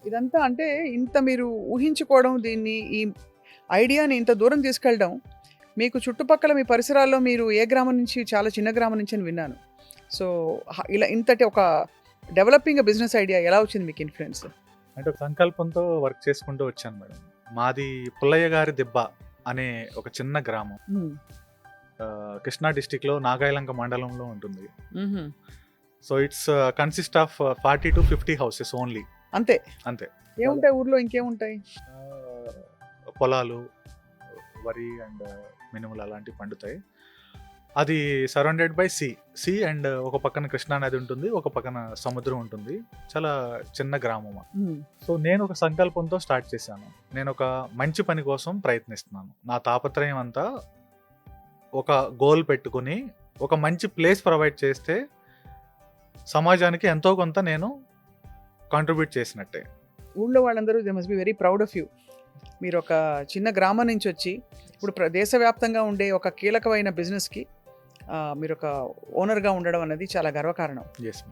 ఇదంతా అంటే ఇంత మీరు ఊహించుకోవడం, దీన్ని ఈ ఐడియాని ఇంత దూరం తీసుకెళ్ళడం, మీకు చుట్టుపక్కల మీ పరిసరాల్లో మీరు ఏ గ్రామం నుంచి, చాలా చిన్న గ్రామం నుంచి అని విన్నాను. సో, ఇలా ఇంతటి ఒక డెవలపింగ్ బిజినెస్ ఐడియా ఎలా వచ్చింది మీకు ఇన్‌ఫ్లుయెన్స్? అంటే ఒక సంకల్పంతో వర్క్ చేసుకుంటూ వచ్చాను మేడం. మాది పుల్లయ్య గారి దిబ్బ అనే ఒక చిన్న గ్రామం. హ్మ్. కృష్ణా డిస్ట్రిక్ట్‌లో నాగాయలంక మండలంలో ఉంటుంది. హుహు. So, it's consist of 40-50 houses only. అంతే. అంతే. ఏముంటాయి ఊర్లో ఇంకేముంటాయి? పొలాలు, వరి అండ్ మినుములు అలాంటివి పండుతాయి. అది సరౌండెడ్ బై సీ అండ్ ఒక పక్కన కృష్ణా నది ఉంటుంది, ఒక పక్కన సముద్రం ఉంటుంది. చాలా చిన్న గ్రామం. హ్మ్. సో నేను ఒక సంకల్పంతో స్టార్ట్ చేశాను. నేను ఒక మంచి పని కోసం ప్రయత్నిస్తున్నాను. నా తాపత్రయం అంతా ఒక గోల్ పెట్టుకుని ఒక మంచి ప్లేస్ ప్రొవైడ్ చేస్తే సమాజానికి ఎంతో కొంత నేను కాంట్రిబ్యూట్ చేసినట్టే. ఊళ్ళో వాళ్ళందరూ they must be very proud of you. మీరు ఒక చిన్న గ్రామం నుంచి వచ్చి ఇప్పుడు దేశవ్యాప్తంగా ఉండే ఒక కీలకమైన బిజినెస్‌కి మీరు ఒక ఓనర్‌గా ఉండడం అనేది చాలా గర్వకారణం. ఎస్.